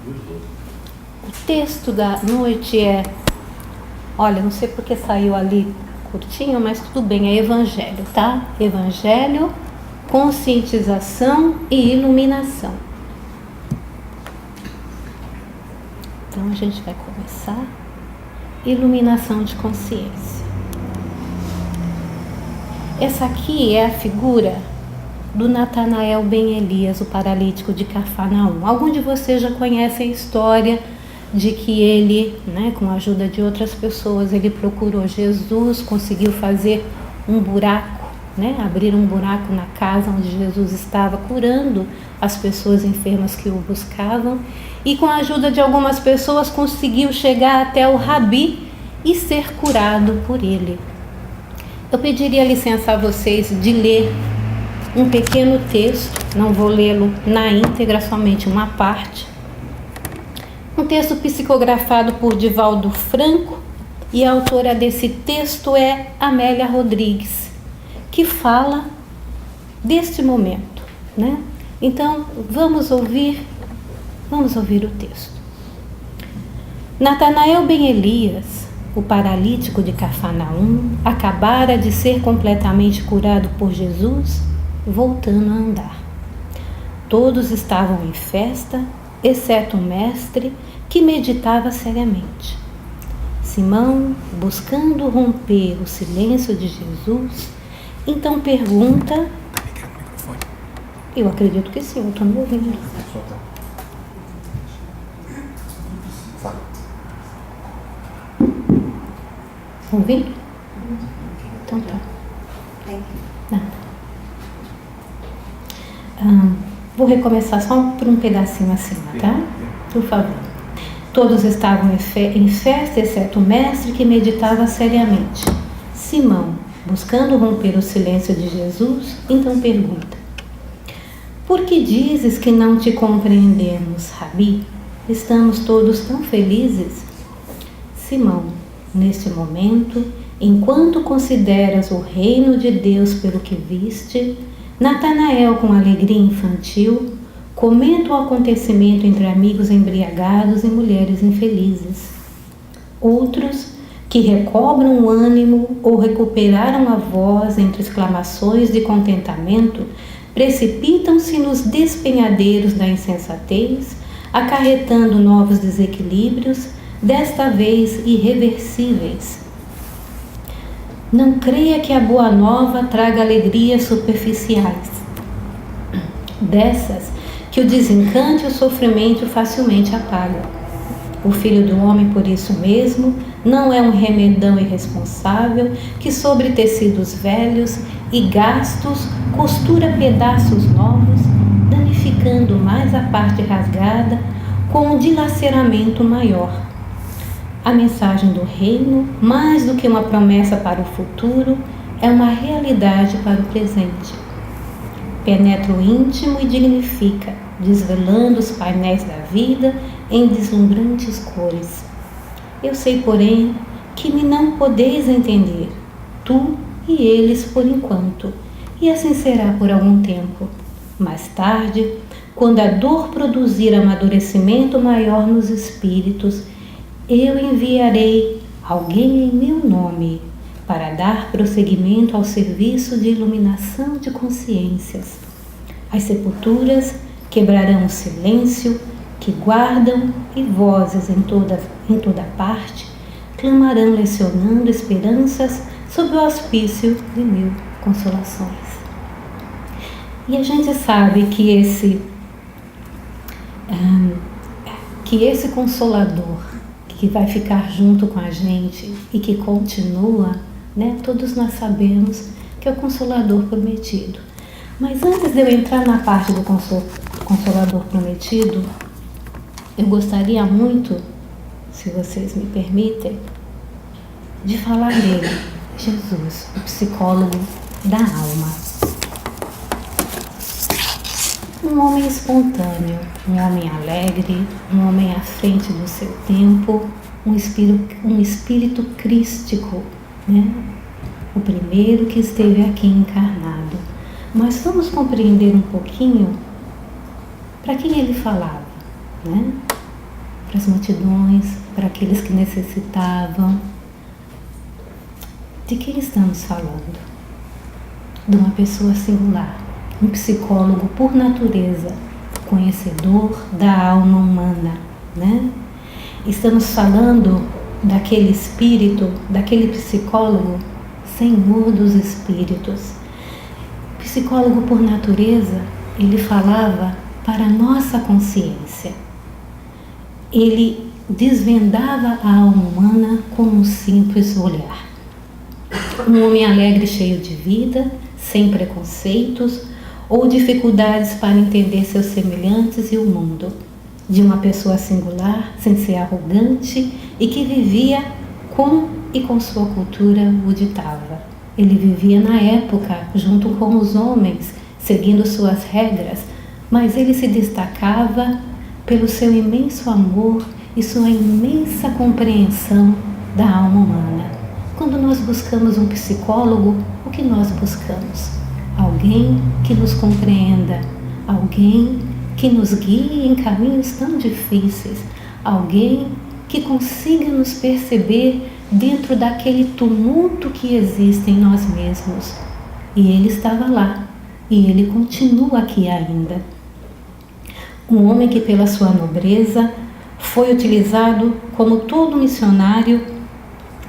O texto da noite é, olha, não sei porque saiu ali curtinho, mas tudo bem, é Evangelho, tá? Evangelho, conscientização e iluminação. Então a gente vai começar. Iluminação de consciência. Essa aqui é a figura do Natanael ben Elias, o paralítico de Cafarnaum. Alguns de vocês já conhecem a história de que ele, com a ajuda de outras pessoas, ele procurou Jesus, conseguiu fazer um buraco, abrir um buraco na casa onde Jesus estava curando as pessoas enfermas que o buscavam, e com a ajuda de algumas pessoas conseguiu chegar até o Rabi e ser curado por ele. Eu pediria licença a vocês de ler um pequeno texto, não vou lê-lo na íntegra, somente uma parte. Um texto psicografado por Divaldo Franco, e a autora desse texto é Amélia Rodrigues, que fala deste momento, Então, vamos ouvir o texto. Natanael ben Elias, o paralítico de Cafarnaum, acabara de ser completamente curado por Jesus, voltando a andar. Todos estavam em festa, exceto o mestre, que meditava seriamente. Simão, buscando romper o silêncio de Jesus, então pergunta... Eu acredito que sim, eu estou me ouvindo. Ouvindo? Então tá. Vou recomeçar só por um pedacinho acima, tá? Por favor. Todos estavam em festa, exceto o mestre, que meditava seriamente. Simão, buscando romper o silêncio de Jesus, então pergunta: por que dizes que não te compreendemos, Rabi? Estamos todos tão felizes. Simão, neste momento, enquanto consideras o reino de Deus pelo que viste, Natanael, com alegria infantil, comenta o acontecimento entre amigos embriagados e mulheres infelizes. Outros, que recobram o ânimo ou recuperaram a voz entre exclamações de contentamento, precipitam-se nos despenhadeiros da insensatez, acarretando novos desequilíbrios, desta vez irreversíveis. Não creia que a boa nova traga alegrias superficiais, dessas que o desencante e o sofrimento facilmente apagam. O Filho do Homem, por isso mesmo, não é um remedão irresponsável que sobre tecidos velhos e gastos costura pedaços novos, danificando mais a parte rasgada com um dilaceramento maior. A mensagem do reino, mais do que uma promessa para o futuro, é uma realidade para o presente. Penetra o íntimo e dignifica, desvelando os painéis da vida em deslumbrantes cores. Eu sei, porém, que me não podeis entender, tu e eles por enquanto, e assim será por algum tempo. Mais tarde, quando a dor produzir amadurecimento maior nos espíritos, eu enviarei alguém em meu nome para dar prosseguimento ao serviço de iluminação de consciências. As sepulturas quebrarão o silêncio que guardam e vozes em toda parte clamarão lecionando esperanças sob o auspício de mil consolações. E a gente sabe que esse Consolador que vai ficar junto com a gente e que continua, todos nós sabemos que é o Consolador prometido. Mas antes de eu entrar na parte do Consolador prometido, eu gostaria muito, se vocês me permitem, de falar dele, Jesus, o psicólogo da alma. Um homem espontâneo, um homem alegre, um homem à frente do seu tempo, um espírito crístico, O primeiro que esteve aqui encarnado. Mas vamos compreender um pouquinho para quem ele falava, para as multidões, para aqueles que necessitavam. De quem estamos falando? De uma pessoa singular, um psicólogo por natureza, conhecedor da alma humana, né? Estamos falando daquele espírito, daquele psicólogo, Senhor dos Espíritos. Psicólogo por natureza, ele falava para a nossa consciência. Ele desvendava a alma humana com um simples olhar. Um homem alegre, cheio de vida, sem preconceitos ou dificuldades para entender seus semelhantes e o mundo. De uma pessoa singular, sem ser arrogante e que vivia com e com sua cultura o ditava. Ele vivia na época junto com os homens, seguindo suas regras, mas ele se destacava pelo seu imenso amor e sua imensa compreensão da alma humana. Quando nós buscamos um psicólogo, o que nós buscamos? Alguém que nos compreenda, alguém que nos guie em caminhos tão difíceis, alguém que consiga nos perceber dentro daquele tumulto que existe em nós mesmos. E ele estava lá, e ele continua aqui ainda. Um homem que pela sua nobreza foi utilizado como todo missionário,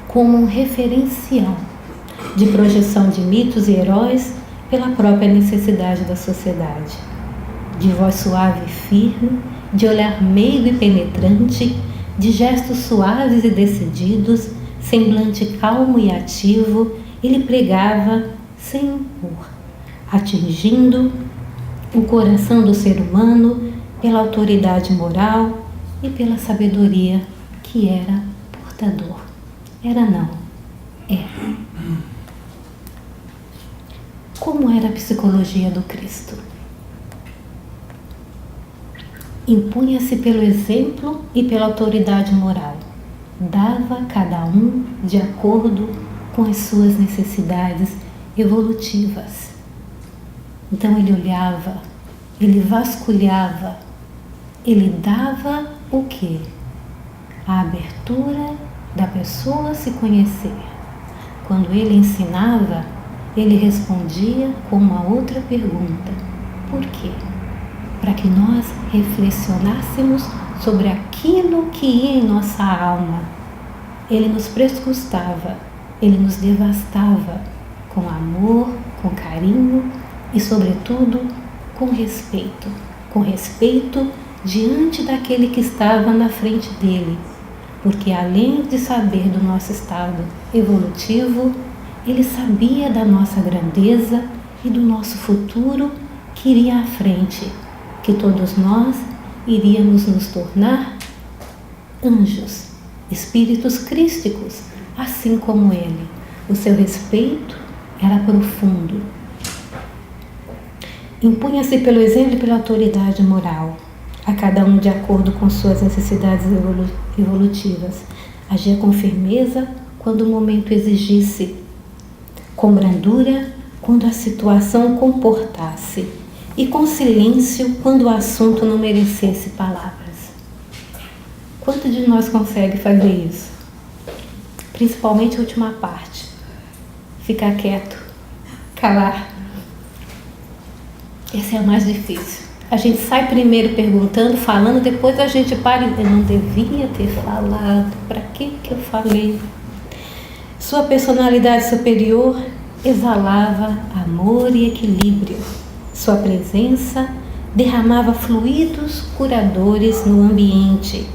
como um referencial de projeção de mitos e heróis pela própria necessidade da sociedade. De voz suave e firme, de olhar meigo e penetrante, de gestos suaves e decididos, semblante calmo e ativo, ele pregava sem impor, atingindo o coração do ser humano pela autoridade moral e pela sabedoria que era portador. Era não, é. Como era a psicologia do Cristo? Impunha-se pelo exemplo e pela autoridade moral. Dava a cada um de acordo com as suas necessidades evolutivas. Então ele olhava, ele vasculhava, ele dava o quê? A abertura da pessoa se conhecer. Quando ele ensinava, ele respondia com uma outra pergunta. Por quê? Para que nós reflexionássemos sobre aquilo que ia em nossa alma. Ele nos prescustava, ele nos devastava com amor, com carinho e, sobretudo, com respeito. Com respeito diante daquele que estava na frente dele. Porque além de saber do nosso estado evolutivo, ele sabia da nossa grandeza e do nosso futuro que iria à frente, que todos nós iríamos nos tornar anjos, espíritos crísticos, assim como ele. O seu respeito era profundo. Impunha-se pelo exemplo e pela autoridade moral, a cada um de acordo com suas necessidades evolutivas. Agia com firmeza quando o momento exigisse, com brandura quando a situação comportasse e com silêncio quando o assunto não merecesse palavras. Quanto de nós consegue fazer isso? Principalmente a última parte. Ficar quieto, calar. Essa é a mais difícil. A gente sai primeiro perguntando, falando, depois a gente para e eu não devia ter falado, para que eu falei? Sua personalidade superior exalava amor e equilíbrio. Sua presença derramava fluidos curadores no ambiente.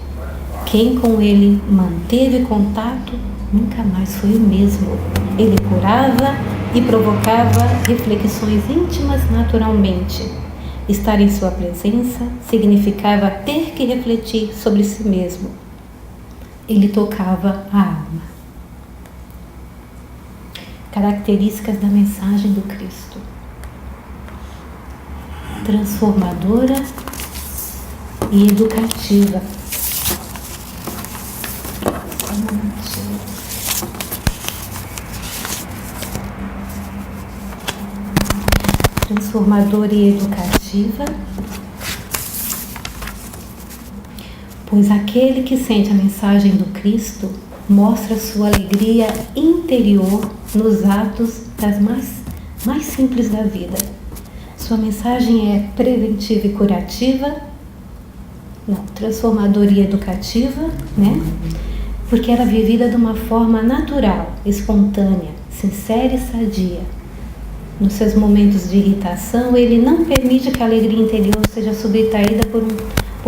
Quem com ele manteve contato nunca mais foi o mesmo. Ele curava e provocava reflexões íntimas naturalmente. Estar em sua presença significava ter que refletir sobre si mesmo. Ele tocava a alma. Características da mensagem do Cristo: transformadora e educativa. Transformadora e educativa, pois aquele que sente a mensagem do Cristo mostra sua alegria interior nos atos das mais simples da vida. Sua mensagem é preventiva e curativa, não, transformadora e educativa, né? Porque era vivida de uma forma natural, espontânea, sincera e sadia. Nos seus momentos de irritação, ele não permite que a alegria interior seja subtraída por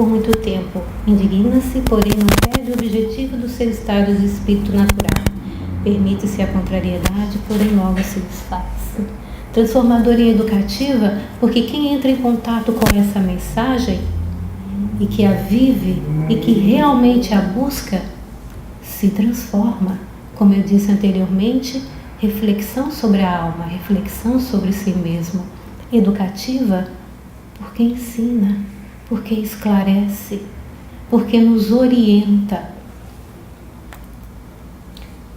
muito tempo. Indigna-se, porém não perde o objetivo do seu estado de espírito natural. Permite-se a contrariedade, porém logo se desfaz. Transformadora e educativa, porque quem entra em contato com essa mensagem e que a vive e que realmente a busca, se transforma. Como eu disse anteriormente, reflexão sobre a alma, reflexão sobre si mesmo. Educativa, porque ensina, porque esclarece, porque nos orienta.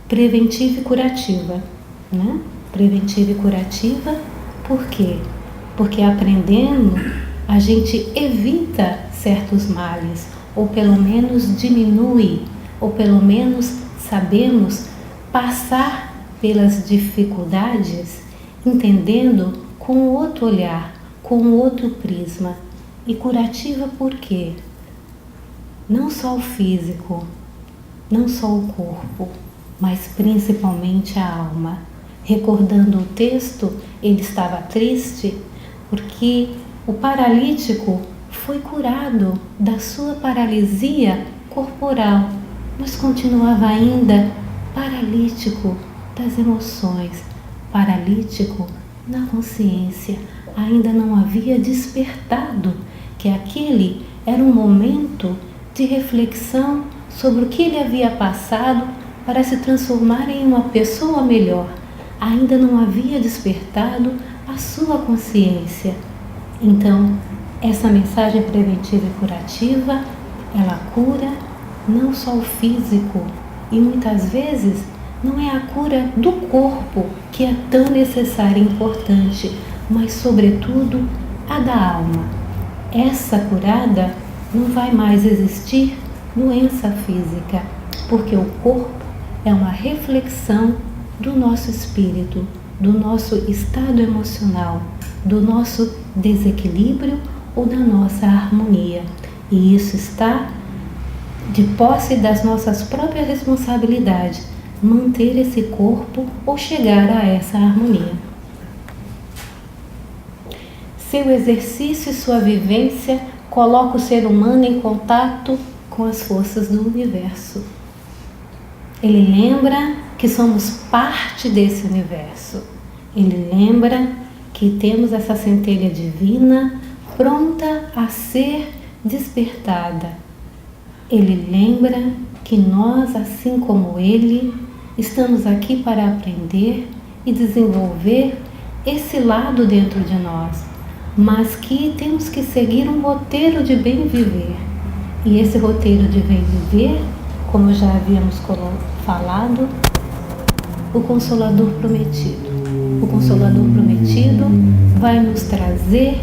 Preventiva e curativa, né? Preventiva e curativa, por quê? Porque aprendendo, a gente evita certos males, ou pelo menos diminui, ou pelo menos sabemos passar pelas dificuldades, entendendo com outro olhar, com outro prisma. E curativa por quê? Não só o físico, não só o corpo, mas principalmente a alma. Recordando o texto, ele estava triste porque o paralítico foi curado da sua paralisia corporal, mas continuava ainda paralítico das emoções, paralítico na consciência, ainda não havia despertado que aquele era um momento de reflexão sobre o que ele havia passado para se transformar em uma pessoa melhor. Ainda não havia despertado a sua consciência. Então, essa mensagem preventiva e curativa, ela cura não só o físico, e muitas vezes não é a cura do corpo que é tão necessária e importante, mas sobretudo a da alma. Essa curada não vai mais existir doença física, porque o corpo é uma reflexão do nosso espírito, do nosso estado emocional, do nosso desequilíbrio ou da nossa harmonia. E isso está de posse das nossas próprias responsabilidades, manter esse corpo ou chegar a essa harmonia. Seu exercício e sua vivência colocam o ser humano em contato com as forças do universo. Ele lembra que somos parte desse universo. Ele lembra que temos essa centelha divina pronta a ser despertada. Ele lembra que nós, assim como ele, estamos aqui para aprender e desenvolver esse lado dentro de nós, mas que temos que seguir um roteiro de bem viver. E esse roteiro de bem viver, como já havíamos falado, o Consolador Prometido. O Consolador Prometido vai nos trazer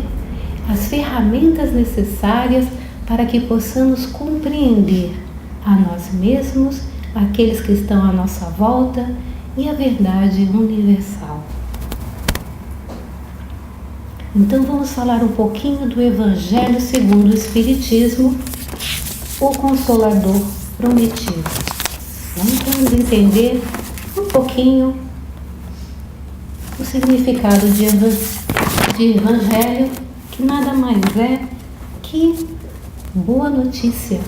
as ferramentas necessárias para que possamos compreender a nós mesmos, aqueles que estão à nossa volta e a verdade universal. Então vamos falar um pouquinho do Evangelho segundo o Espiritismo, o Consolador Prometido. Vamos entender um pouquinho o significado de Evangelho, que nada mais é que boa notícia.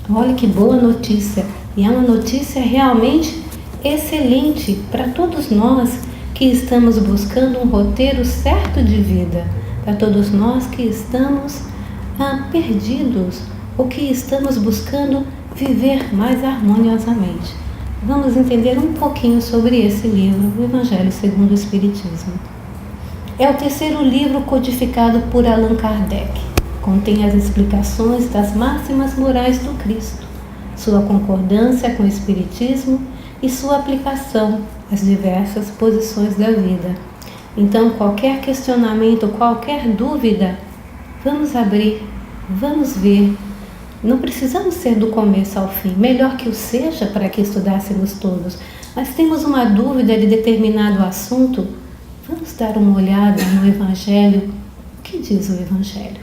Olha que boa notícia! E é uma notícia realmente excelente para todos nós que estamos buscando um roteiro certo de vida, para todos nós que estamos perdidos ou que estamos buscando viver mais harmoniosamente. Vamos entender um pouquinho sobre esse livro, o Evangelho segundo o Espiritismo. É o terceiro livro codificado por Allan Kardec. Contém as explicações das máximas morais do Cristo, sua concordância com o Espiritismo e sua aplicação às diversas posições da vida. Então, qualquer questionamento, qualquer dúvida, vamos abrir, vamos ver Não precisamos ser do começo ao fim, melhor que o seja para que estudássemos todos, mas temos uma dúvida de determinado assunto, vamos dar uma olhada no Evangelho. O que diz o Evangelho?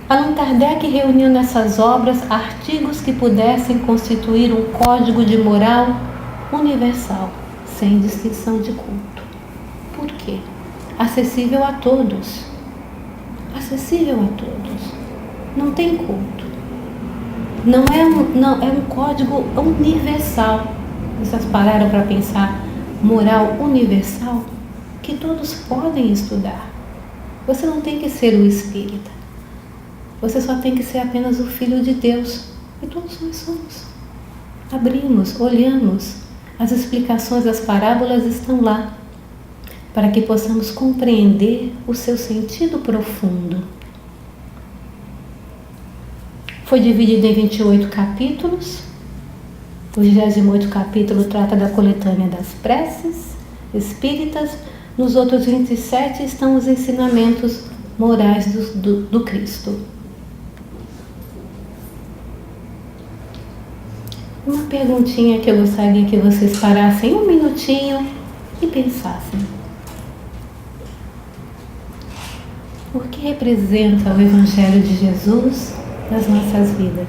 Allan Kardec reuniu nessas obras artigos que pudessem constituir um código de moral universal, sem distinção de culto. Por quê? Acessível a todos. Acessível a todos. Não tem culto. Não é um código universal. Vocês pararam para pensar? Moral universal que todos podem estudar. Você não tem que ser o espírita. Você só tem que ser apenas o Filho de Deus. E todos nós somos. Abrimos, olhamos. As explicações das parábolas estão lá, para que possamos compreender o seu sentido profundo. Foi dividido em 28 capítulos. O 28º capítulo trata da coletânea das preces espíritas. Nos outros 27 estão os ensinamentos morais do Cristo. Uma perguntinha que eu gostaria que vocês parassem um minutinho e pensassem. O que representa o Evangelho de Jesus nas nossas vidas?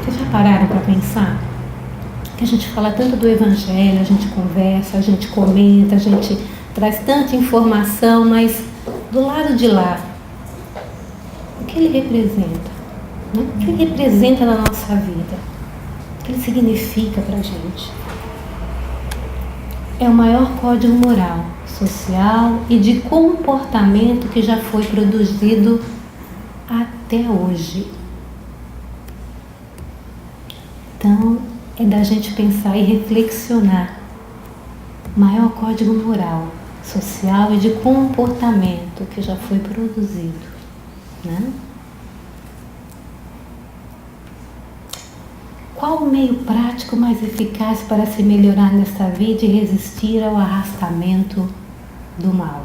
Vocês já pararam para pensar? Que a gente fala tanto do Evangelho, a gente conversa, a gente comenta, a gente traz tanta informação, mas do lado de lá, o que ele representa? O que ele representa na nossa vida? O que ele significa para a gente? É o maior código moral, social e de comportamento que já foi produzido até hoje. Então, é da gente pensar e reflexionar. Maior código moral, social e de comportamento que já foi produzido, né? Qual o meio prático mais eficaz para se melhorar nesta vida e resistir ao arrastamento do mal?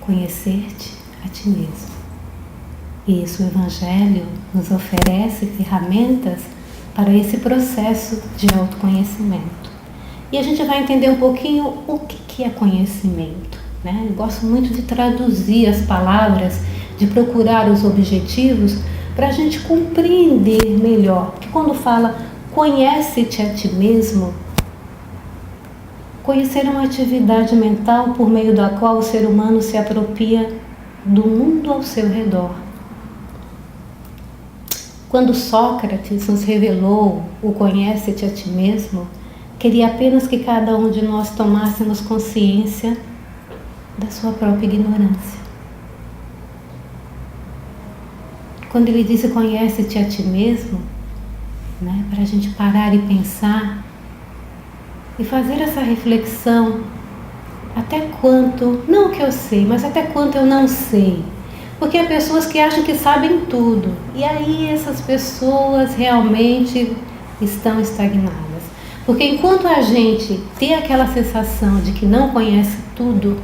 Conhecer-te a ti mesmo. E isso o Evangelho nos oferece ferramentas para esse processo de autoconhecimento. E a gente vai entender um pouquinho o que é conhecimento, né? Eu gosto muito de traduzir as palavras, de procurar os objetivos para a gente compreender melhor. Porque quando fala conhece-te a ti mesmo, conhecer é uma atividade mental por meio da qual o ser humano se apropria do mundo ao seu redor. Quando Sócrates nos revelou o conhece-te a ti mesmo, queria apenas que cada um de nós tomássemos consciência da sua própria ignorância. Quando ele disse conhece-te a ti mesmo, né, para a gente parar e pensar e fazer essa reflexão, até quanto, não o que eu sei, mas até quanto eu não sei. Porque há pessoas que acham que sabem tudo, e aí essas pessoas realmente estão estagnadas. Porque enquanto a gente tem aquela sensação de que não conhece tudo,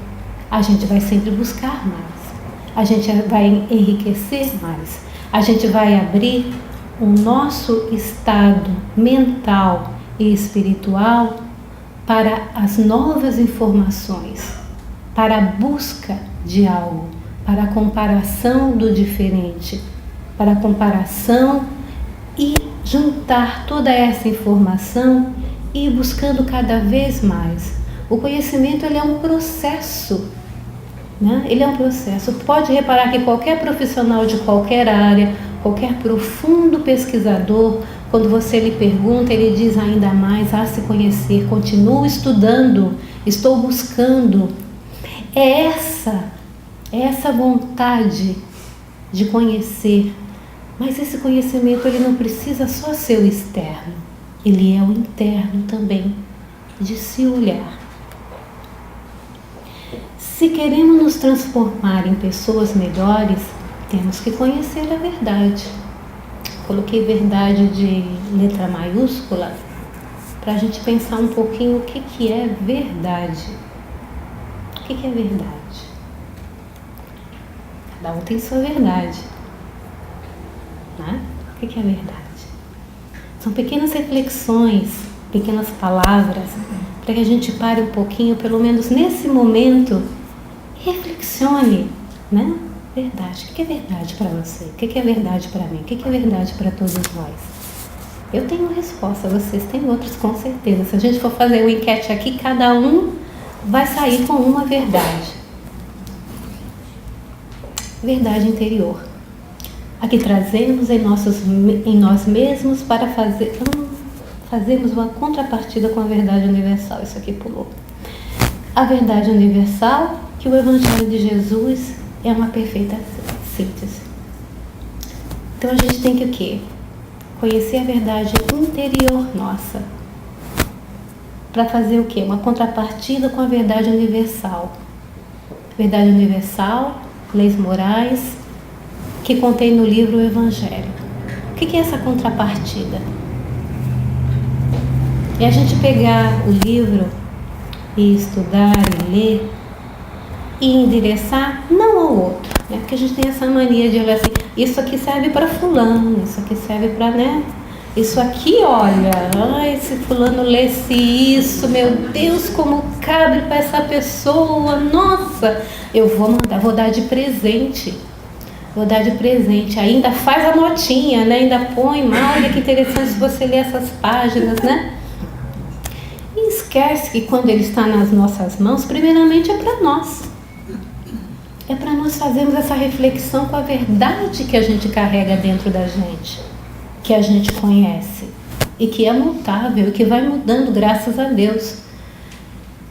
a gente vai sempre buscar mais, a gente vai enriquecer mais, a gente vai abrir o nosso estado mental e espiritual para as novas informações, para a busca de algo, para a comparação do diferente, para a comparação e juntar toda essa informação e ir buscando cada vez mais. O conhecimento ele é um processo, né? Ele é um processo. Pode reparar que qualquer profissional de qualquer área, qualquer profundo pesquisador, quando você lhe pergunta, ele diz ainda mais a se conhecer, continuo estudando, estou buscando. É essa vontade de conhecer, mas esse conhecimento ele não precisa só ser o externo, ele é o interno também, de se olhar. Se queremos nos transformar em pessoas melhores, temos que conhecer a verdade. Coloquei verdade de letra maiúscula para a gente pensar um pouquinho o que é verdade. O que é verdade? Cada um tem sua verdade, né? O que é verdade? São pequenas reflexões, pequenas palavras, para que a gente pare um pouquinho, pelo menos nesse momento, e reflexione, né? Verdade. O que é verdade para você? O que é verdade para mim? O que é verdade para todos nós? Eu tenho resposta, vocês têm outras com certeza. Se a gente for fazer uma enquete aqui, cada um vai sair com uma verdade. Verdade interior. Aqui trazemos em nós mesmos para fazermos uma contrapartida com a verdade universal. Isso aqui pulou. A verdade universal, que o Evangelho de Jesus é uma perfeita síntese. Então a gente tem que o quê? Conhecer a verdade interior nossa. Para fazer o quê? Uma contrapartida com a verdade universal. Verdade universal, leis morais, que contém no livro o Evangelho. O que é essa contrapartida? É a gente pegar o livro e estudar e ler e endereçar não ao outro, né? Porque a gente tem essa mania de olhar assim, isso aqui serve para fulano, isso aqui serve para, né? Isso aqui, olha, se fulano lesse isso, meu Deus, como cabe para essa pessoa, nossa, eu vou mandar, vou dar de presente. Ainda faz a notinha, né? Ainda põe, olha que interessante se você ler essas páginas, né? E esquece que quando ele está nas nossas mãos, primeiramente é para nós. É para nós fazermos essa reflexão com a verdade que a gente carrega dentro da gente, que a gente conhece e que é mutável, que vai mudando graças a Deus.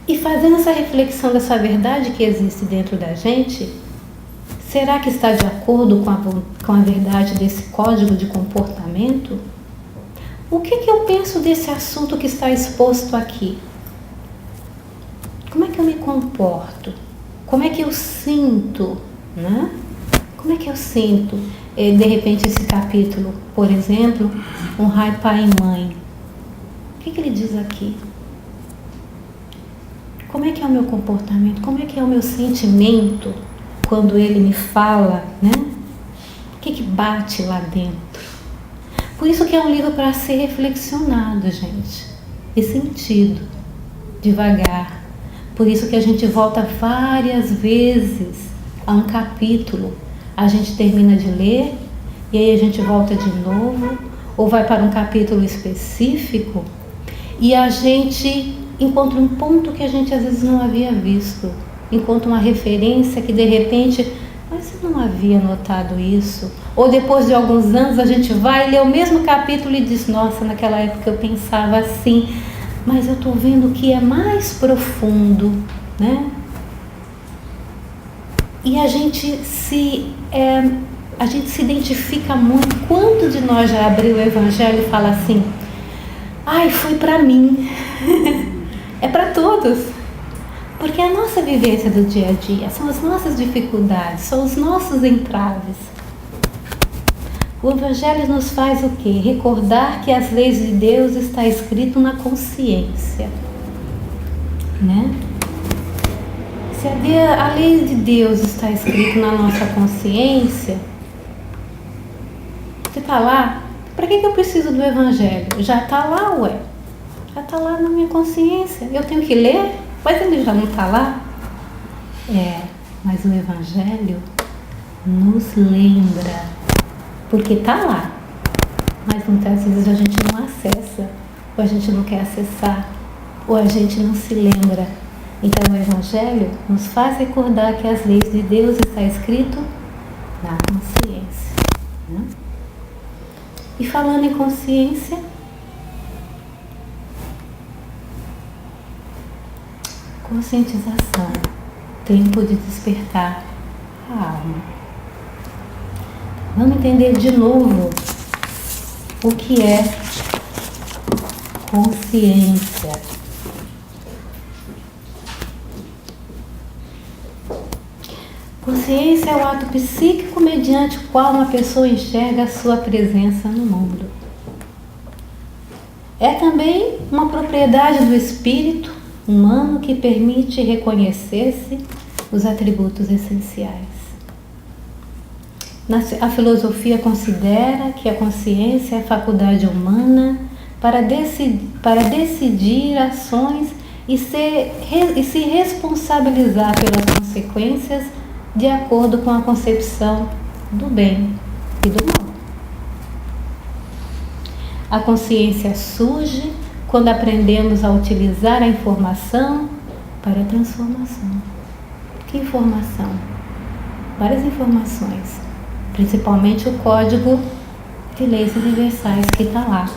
E fazendo essa reflexão dessa verdade que existe dentro da gente, será que está de acordo com a verdade desse código de comportamento? O que eu penso desse assunto que está exposto aqui? Como é que eu me comporto? Como é que eu sinto, né? Como é que eu sinto, de repente, esse capítulo, por exemplo, honrar pai e mãe? O que ele diz aqui? Como é que é o meu comportamento? Como é que é o meu sentimento quando ele me fala, né? O que bate lá dentro? Por isso que é um livro para ser reflexionado, gente, e sentido, devagar. Por isso que a gente volta várias vezes a um capítulo. A gente termina de ler e aí a gente volta de novo, ou vai para um capítulo específico e a gente encontra um ponto que a gente às vezes não havia visto. Encontra uma referência que de repente, mas eu não havia notado isso. Ou depois de alguns anos a gente vai ler o mesmo capítulo e diz, nossa, naquela época eu pensava assim, mas eu estou vendo que é mais profundo, né? E a gente se identifica muito. Quanto de nós já abriu o Evangelho e fala assim, ai, foi para mim. É para todos. Porque é a nossa vivência do dia a dia, são as nossas dificuldades, são os nossos entraves. O Evangelho nos faz o quê? Recordar que as leis de Deus está escrito na consciência, né? Se a lei de Deus está escrito na nossa consciência, você está lá, para que eu preciso do Evangelho? Já está lá, ué. Já está lá na minha consciência. Eu tenho que ler, mas ele já não está lá. Mas o Evangelho nos lembra. Porque está lá, mas muitas vezes a gente não acessa, ou a gente não quer acessar, ou a gente não se lembra. Então o Evangelho nos faz recordar que as leis de Deus está escrito na consciência, né? E falando em consciência, conscientização, tempo de despertar a alma. Vamos entender de novo o que é consciência. Consciência é o ato psíquico mediante o qual uma pessoa enxerga a sua presença no mundo. É também uma propriedade do espírito humano que permite reconhecer-se os atributos essenciais. A filosofia considera que a consciência é a faculdade humana para decidir ações e se responsabilizar pelas consequências de acordo com a concepção do bem e do mal. A consciência surge quando aprendemos a utilizar a informação para a transformação. Que informação? Várias informações, principalmente o Código de Leis Universais que está lá.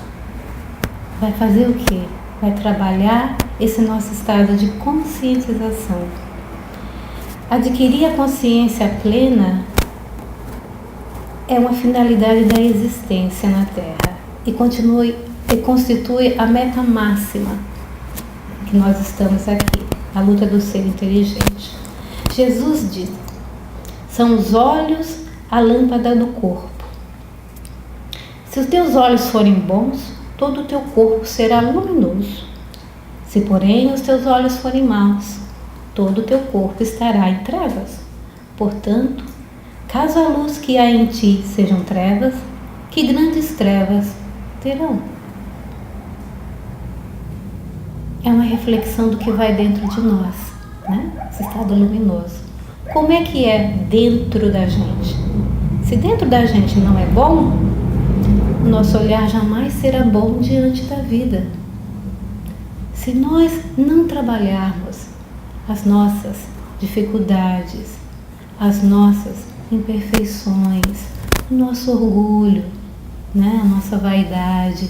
Vai fazer o quê? Vai trabalhar esse nosso estado de conscientização. Adquirir a consciência plena é uma finalidade da existência na Terra e constitui a meta máxima que nós estamos aqui, a luta do ser inteligente. Jesus diz: são os olhos a lâmpada do corpo. Se os teus olhos forem bons, todo o teu corpo será luminoso. Se, porém, os teus olhos forem maus, todo o teu corpo estará em trevas. Portanto, caso a luz que há em ti sejam trevas, que grandes trevas terão. É uma reflexão do que vai dentro de nós, né? Esse estado luminoso. Como é que é dentro da gente? Se dentro da gente não é bom, o nosso olhar jamais será bom diante da vida. Se nós não trabalharmos as nossas dificuldades, as nossas imperfeições, o nosso orgulho, né? A nossa vaidade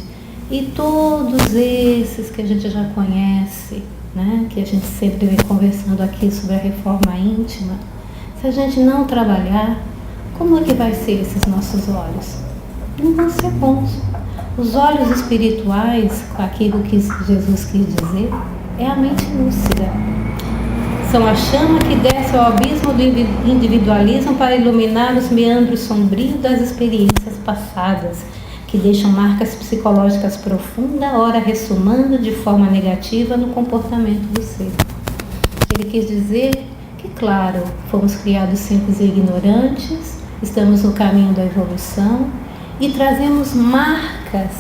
e todos esses que a gente já conhece, né? Que a gente sempre vem conversando aqui sobre a reforma íntima, se a gente não trabalhar, como é que vai ser esses nossos olhos? Não vão ser bons. Os olhos espirituais, aquilo que Jesus quis dizer, é a mente lúcida. São a chama que desce ao abismo do individualismo para iluminar os meandros sombrios das experiências passadas, que deixam marcas psicológicas profundas, ora ressumando de forma negativa no comportamento do ser. Ele quis dizer que, claro, fomos criados simples e ignorantes, estamos no caminho da evolução e trazemos marcas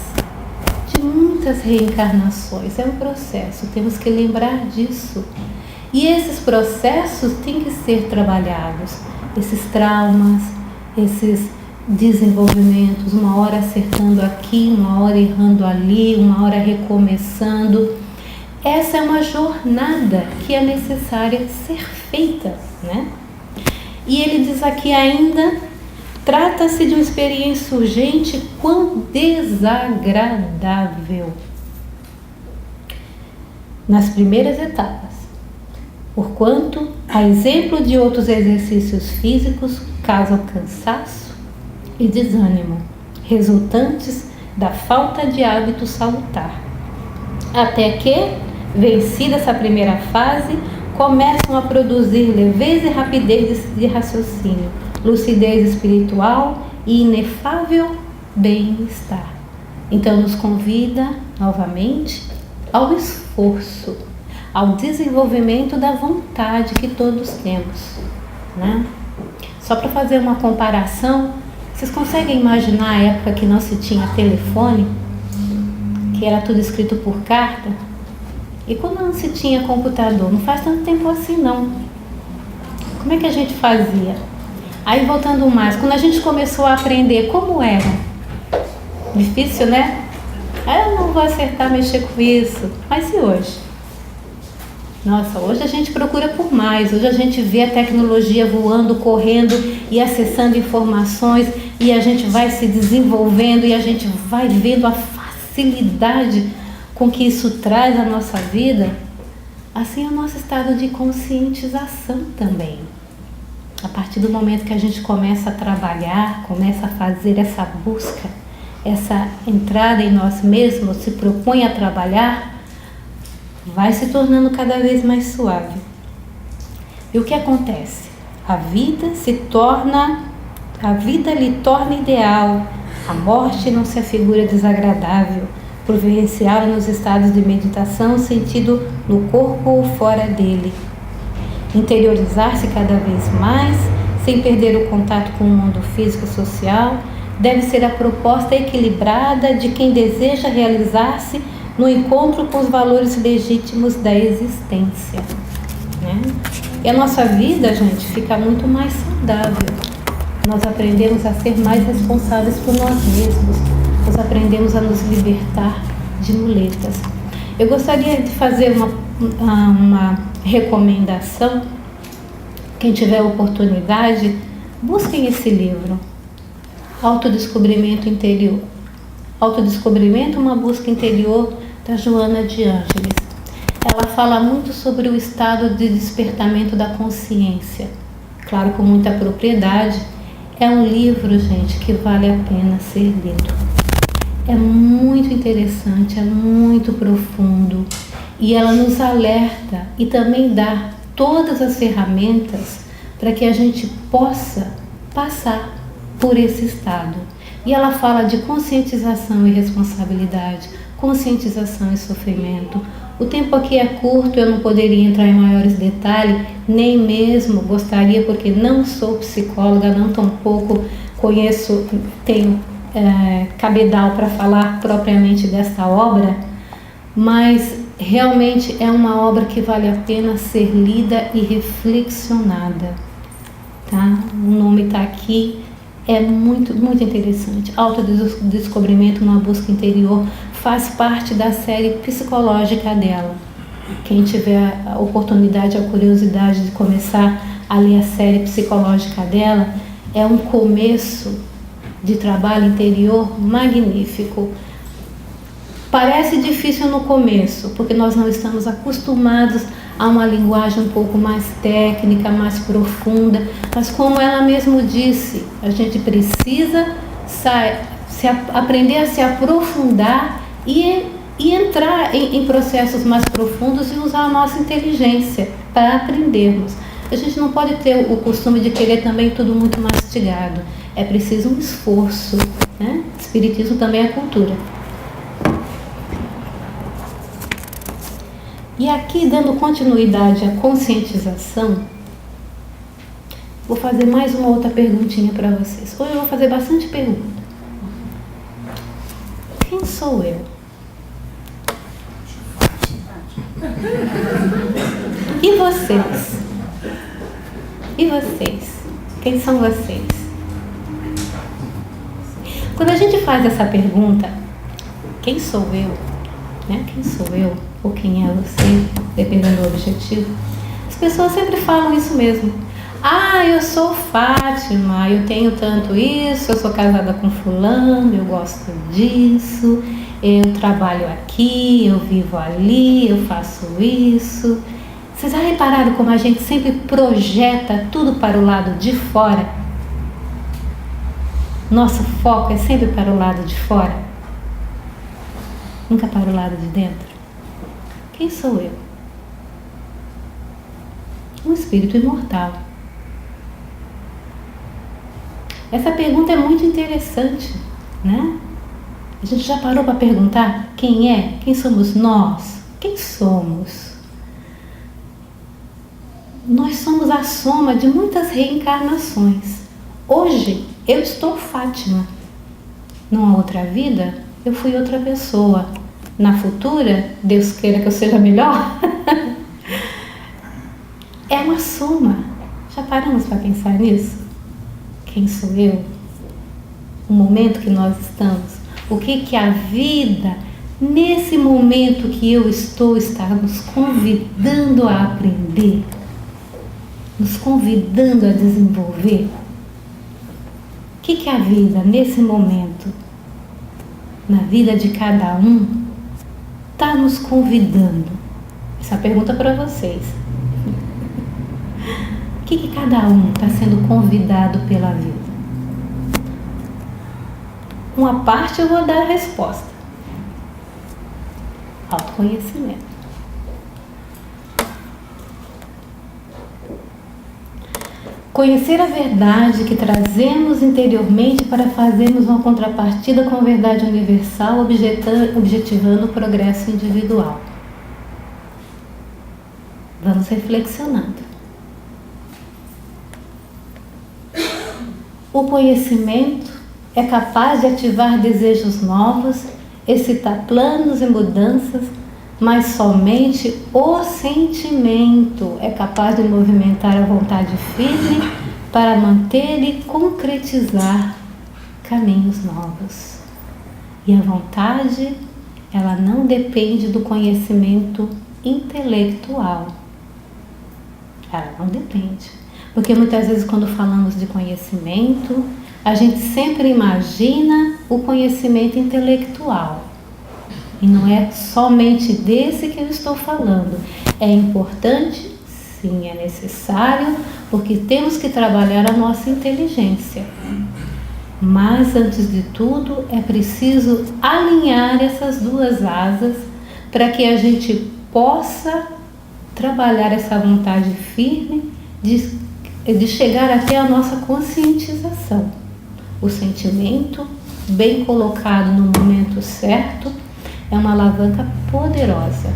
de muitas reencarnações. É um processo, temos que lembrar disso. E esses processos têm que ser trabalhados, esses traumas, esses desenvolvimentos, uma hora acertando aqui, uma hora errando ali, uma hora recomeçando. Essa é uma jornada que é necessária ser feita, né? E ele diz aqui ainda, trata-se de uma experiência urgente quão desagradável. Nas primeiras etapas, porquanto, a exemplo de outros exercícios físicos, causam cansaço e desânimo, resultantes da falta de hábito salutar. Até que, vencida essa primeira fase, começam a produzir leveza e rapidez de raciocínio, lucidez espiritual e inefável bem-estar. Então nos convida novamente ao esforço, ao desenvolvimento da vontade que todos temos, né? Só para fazer uma comparação, vocês conseguem imaginar a época que não se tinha telefone, que era tudo escrito por carta? E quando não se tinha computador? Não faz tanto tempo assim não. Como é que a gente fazia? Aí voltando mais, quando a gente começou a aprender, como era? Difícil, né? Eu não vou acertar mexer com isso. Mas e hoje? Nossa, hoje a gente procura por mais. Hoje a gente vê a tecnologia voando, correndo e acessando informações, e a gente vai se desenvolvendo e a gente vai vendo a facilidade com que isso traz à nossa vida. Assim é o nosso estado de conscientização também. A partir do momento que a gente começa a trabalhar, começa a fazer essa busca, essa entrada em nós mesmos, se propõe a trabalhar, vai se tornando cada vez mais suave. E o que acontece? A vida lhe torna ideal, a morte não se afigura desagradável, por vivenciá-la nos estados de meditação, sentido no corpo ou fora dele. Interiorizar-se cada vez mais, sem perder o contato com o mundo físico e social, deve ser a proposta equilibrada de quem deseja realizar-se no encontro com os valores legítimos da existência, né? E a nossa vida, gente, fica muito mais saudável. Nós aprendemos a ser mais responsáveis por nós mesmos. Nós aprendemos a nos libertar de muletas. Eu gostaria de fazer uma recomendação. Quem tiver oportunidade, busquem esse livro. Autodescobrimento Interior. Autodescobrimento, uma busca interior, da Joana de Ângeles. Ela fala muito sobre o estado de despertamento da consciência. Claro, com muita propriedade. É um livro, gente, que vale a pena ser lido. É muito interessante, é muito profundo. E ela nos alerta e também dá todas as ferramentas para que a gente possa passar por esse estado. E ela fala de conscientização e responsabilidade, conscientização e sofrimento. O tempo aqui é curto, eu não poderia entrar em maiores detalhes, nem mesmo gostaria, porque não sou psicóloga, não tampouco conheço, tenho cabedal para falar propriamente desta obra, mas realmente é uma obra que vale a pena ser lida e reflexionada, tá? O nome está aqui, é muito, muito interessante. Autodescobrimento, uma busca interior, faz parte da série psicológica dela. Quem tiver a oportunidade, a curiosidade de começar a ler a série psicológica dela, é um começo de trabalho interior magnífico. Parece difícil no começo, porque nós não estamos acostumados a uma linguagem um pouco mais técnica, mais profunda, mas como ela mesmo disse, a gente precisa aprender a se aprofundar e entrar em processos mais profundos e usar a nossa inteligência para aprendermos. A gente não pode ter o costume de querer também tudo muito mastigado. É preciso um esforço, né? Espiritismo também é cultura. E aqui, dando continuidade à conscientização, vou fazer mais uma outra perguntinha para vocês. Hoje eu vou fazer bastante pergunta. Quem sou eu? E vocês? E vocês? Quem são vocês? Quando a gente faz essa pergunta, quem sou eu? Né? Quem sou eu? Ou quem é você? Dependendo do objetivo. As pessoas sempre falam isso mesmo. Ah, eu sou Fátima, eu tenho tanto isso, eu sou casada com fulano, eu gosto disso, eu trabalho aqui, eu vivo ali, eu faço isso. Vocês já repararam como a gente sempre projeta tudo para o lado de fora? Nosso foco é sempre para o lado de fora, nunca para o lado de dentro. Quem sou eu? Um espírito imortal. Essa pergunta é muito interessante, né? A gente já parou para perguntar quem é? Quem somos nós? Quem somos? Nós somos a soma de muitas reencarnações. Hoje eu estou Fátima. Numa outra vida eu fui outra pessoa. Na futura, Deus queira que eu seja melhor. É uma soma. Já paramos para pensar nisso? Quem sou eu? O momento que nós estamos. O que a vida, nesse momento que eu estou, está nos convidando a aprender? Nos convidando a desenvolver? O que a vida, nesse momento, na vida de cada um, está nos convidando? Essa pergunta para vocês. O que cada um está sendo convidado pela vida? Uma parte eu vou dar a resposta. Autoconhecimento. Conhecer a verdade que trazemos interiormente para fazermos uma contrapartida com a verdade universal, objetivando o progresso individual. Vamos reflexionando. O conhecimento é capaz de ativar desejos novos, excitar planos e mudanças, mas somente o sentimento é capaz de movimentar a vontade firme para manter e concretizar caminhos novos. E a vontade, ela não depende do conhecimento intelectual. Ela não depende. Porque muitas vezes quando falamos de conhecimento, a gente sempre imagina o conhecimento intelectual. E não é somente desse que eu estou falando. É importante, sim, é necessário, porque temos que trabalhar a nossa inteligência. Mas, antes de tudo, é preciso alinhar essas duas asas para que a gente possa trabalhar essa vontade firme de chegar até a nossa conscientização. O sentimento, bem colocado no momento certo, é uma alavanca poderosa.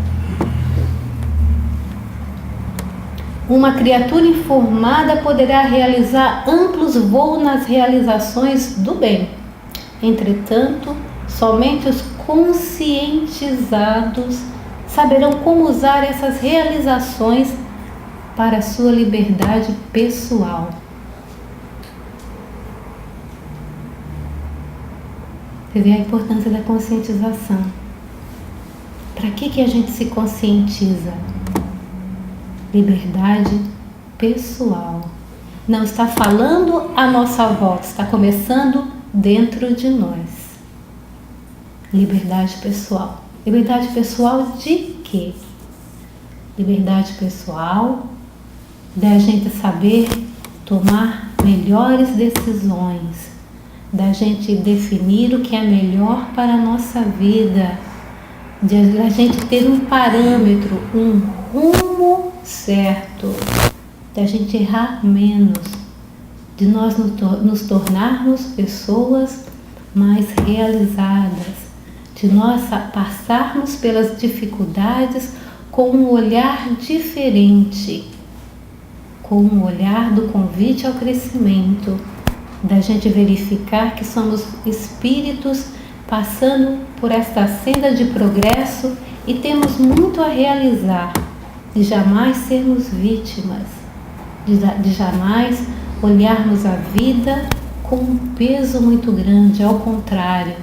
Uma criatura informada poderá realizar amplos voos nas realizações do bem. Entretanto, somente os conscientizados saberão como usar essas realizações para a sua liberdade pessoal. Você vê a importância da conscientização. Para que a gente se conscientiza? Liberdade pessoal. Não está falando à nossa volta, está começando dentro de nós. Liberdade pessoal. Liberdade pessoal de quê? Liberdade pessoal da gente saber tomar melhores decisões, da gente definir o que é melhor para a nossa vida, da gente ter um parâmetro, um rumo certo, da gente errar menos, de nós nos tornarmos pessoas mais realizadas, de nós passarmos pelas dificuldades com um olhar diferente, com um olhar do convite ao crescimento, da gente verificar que somos espíritos passando por esta senda de progresso e temos muito a realizar, de jamais sermos vítimas, de jamais olharmos a vida com um peso muito grande, ao contrário,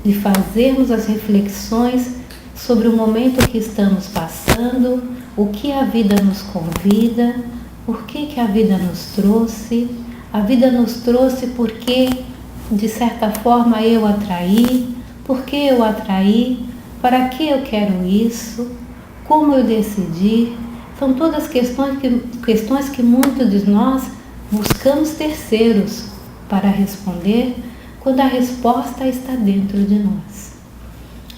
de fazermos as reflexões sobre o momento que estamos passando, o que a vida nos convida, por que a vida nos trouxe. A vida nos trouxe porque, de certa forma, eu atraí, por que eu atraí, para que eu quero isso, como eu decidi. São todas questões que muitos de nós buscamos terceiros para responder, quando a resposta está dentro de nós.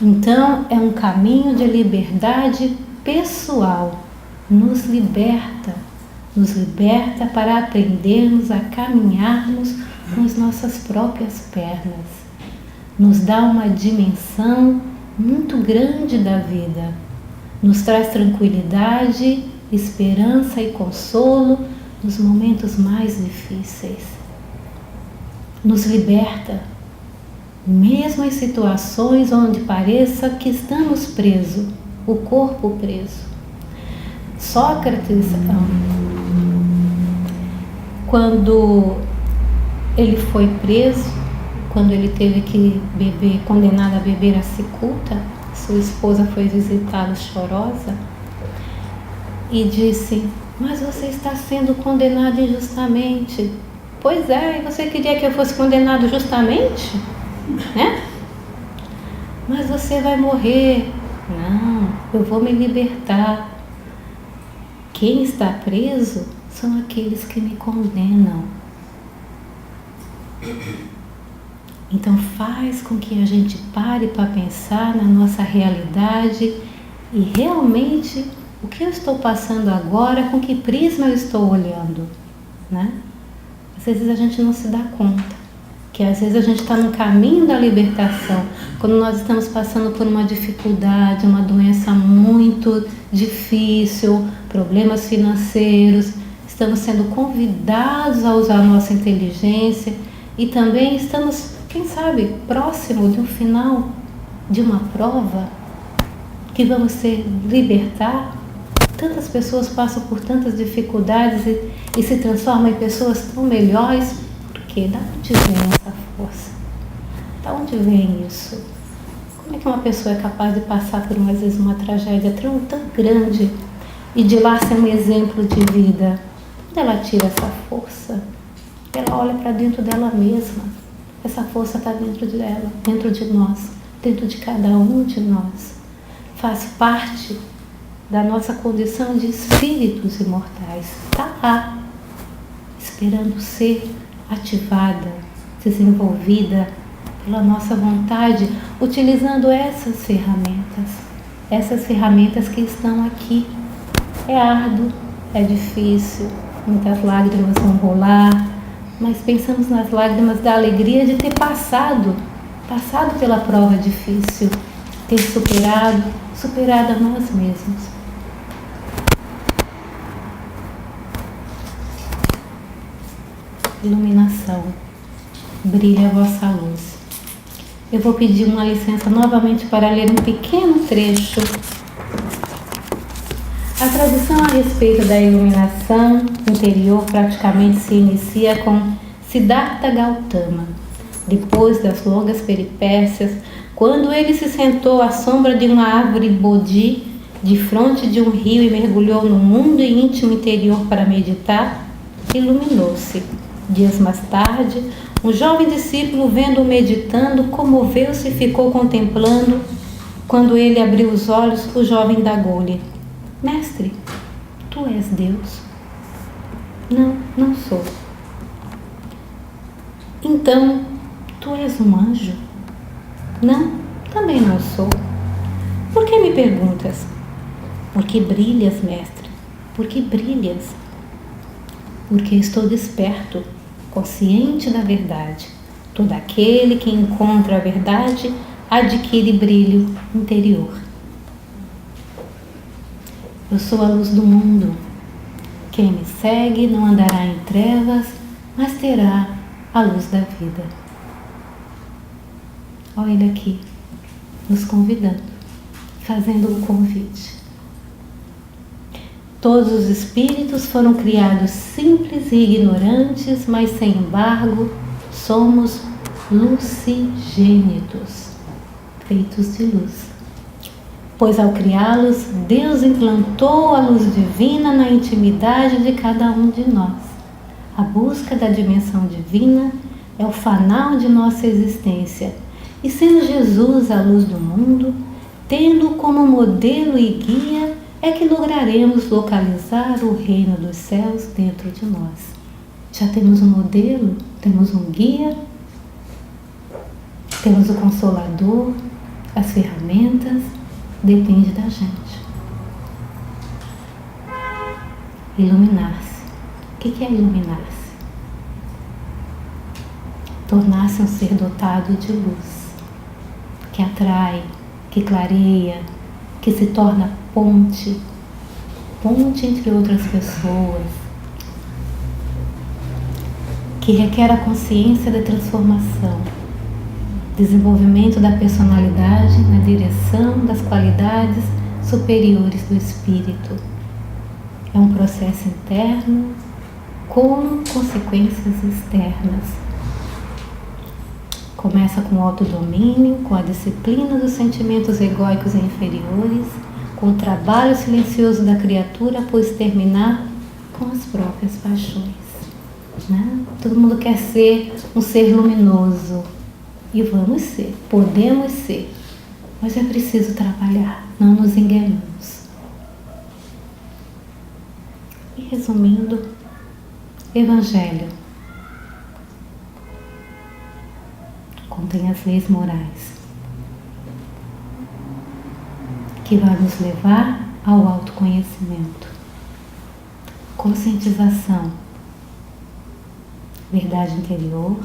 Então, é um caminho de liberdade pessoal, nos liberta para aprendermos a caminharmos com as nossas próprias pernas. Nos dá uma dimensão muito grande da vida. Nos traz tranquilidade, esperança e consolo nos momentos mais difíceis. Nos liberta, mesmo em situações onde pareça que estamos presos, o corpo preso. Sócrates, quando ele foi preso, quando ele teve que beber, condenado a beber a cicuta, sua esposa foi visitá-lo chorosa e disse: mas você está sendo condenado injustamente. Pois é, e você queria que eu fosse condenado justamente? Né? Mas você vai morrer. Não, eu vou me libertar. Quem está preso são aqueles que me condenam. Então faz com que a gente pare para pensar na nossa realidade e realmente o que eu estou passando agora, com que prisma eu estou olhando, né? às vezes a gente não se dá conta, que às vezes a gente está no caminho da libertação, quando nós estamos passando por uma dificuldade, uma doença muito difícil, problemas financeiros, estamos sendo convidados a usar a nossa inteligência e também estamos, quem sabe, próximo de um final de uma prova que vamos se libertar. Tantas pessoas passam por tantas dificuldades e se transformam em pessoas tão melhores. Por quê? Da onde vem essa força? Da onde vem isso? Como é que uma pessoa é capaz de passar por, às vezes, uma tragédia tão grande e de lá ser um exemplo de vida? Onde ela tira essa força? Ela olha para dentro dela mesma. Essa força está dentro dela, dentro de nós, dentro de cada um de nós. Faz parte da nossa condição de espíritos imortais. Está lá, esperando ser ativada, desenvolvida pela nossa vontade, utilizando essas ferramentas que estão aqui. É árduo, é difícil, muitas lágrimas vão rolar, mas pensamos nas lágrimas da alegria de ter passado pela prova difícil, ter superado a nós mesmos. Iluminação, brilha a vossa luz. Eu vou pedir uma licença novamente para ler um pequeno trecho. A tradição a respeito da iluminação interior praticamente se inicia com Siddhartha Gautama. Depois das longas peripécias, quando ele se sentou à sombra de uma árvore bodhi, de fronte de um rio e mergulhou no mundo íntimo interior para meditar, iluminou-se. Dias mais tarde, um jovem discípulo, vendo-o meditando, comoveu-se e ficou contemplando. Quando ele abriu os olhos, o jovem indagou-lhe: Mestre, tu és Deus? Não, não sou. Então, tu és um anjo? Não, também não sou. Por que me perguntas? Porque brilhas, mestre, porque brilhas. Porque estou desperto, consciente da verdade. Todo aquele que encontra a verdade adquire brilho interior. Eu sou a luz do mundo. Quem me segue não andará em trevas, mas terá a luz da vida. Olha ele aqui, nos convidando, fazendo um convite. Todos os espíritos foram criados simples e ignorantes, mas sem embargo somos lucigênitos, feitos de luz. Pois ao criá-los, Deus implantou a luz divina na intimidade de cada um de nós. A busca da dimensão divina é o fanal de nossa existência, e sendo Jesus a luz do mundo, tendo-o como modelo e guia, é que lograremos localizar o reino dos céus dentro de nós. Já temos um modelo, temos um guia, temos o Consolador, as ferramentas, depende da gente. Iluminar-se. O que é iluminar-se? Tornar-se um ser dotado de luz, que atrai, que clareia, que se torna ponte entre outras pessoas, que requer a consciência da transformação, desenvolvimento da personalidade na direção das qualidades superiores do espírito. É um processo interno com consequências externas. Começa com o autodomínio, com a disciplina dos sentimentos egóicos e inferiores, com o trabalho silencioso da criatura, pois terminar com as próprias paixões. Né? Todo mundo quer ser um ser luminoso. E vamos ser, podemos ser, mas é preciso trabalhar, não nos enganemos. E resumindo, Evangelho contém as leis morais que vai nos levar ao autoconhecimento, conscientização, verdade interior,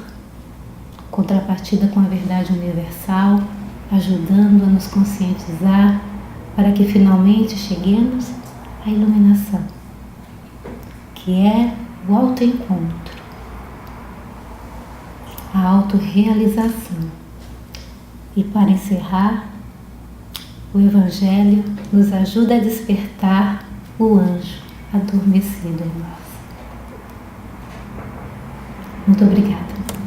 contrapartida com a verdade universal, ajudando a nos conscientizar para que finalmente cheguemos à iluminação, que é o autoencontro, a autorrealização. E para encerrar, o Evangelho nos ajuda a despertar o anjo adormecido em nós. Muito obrigada.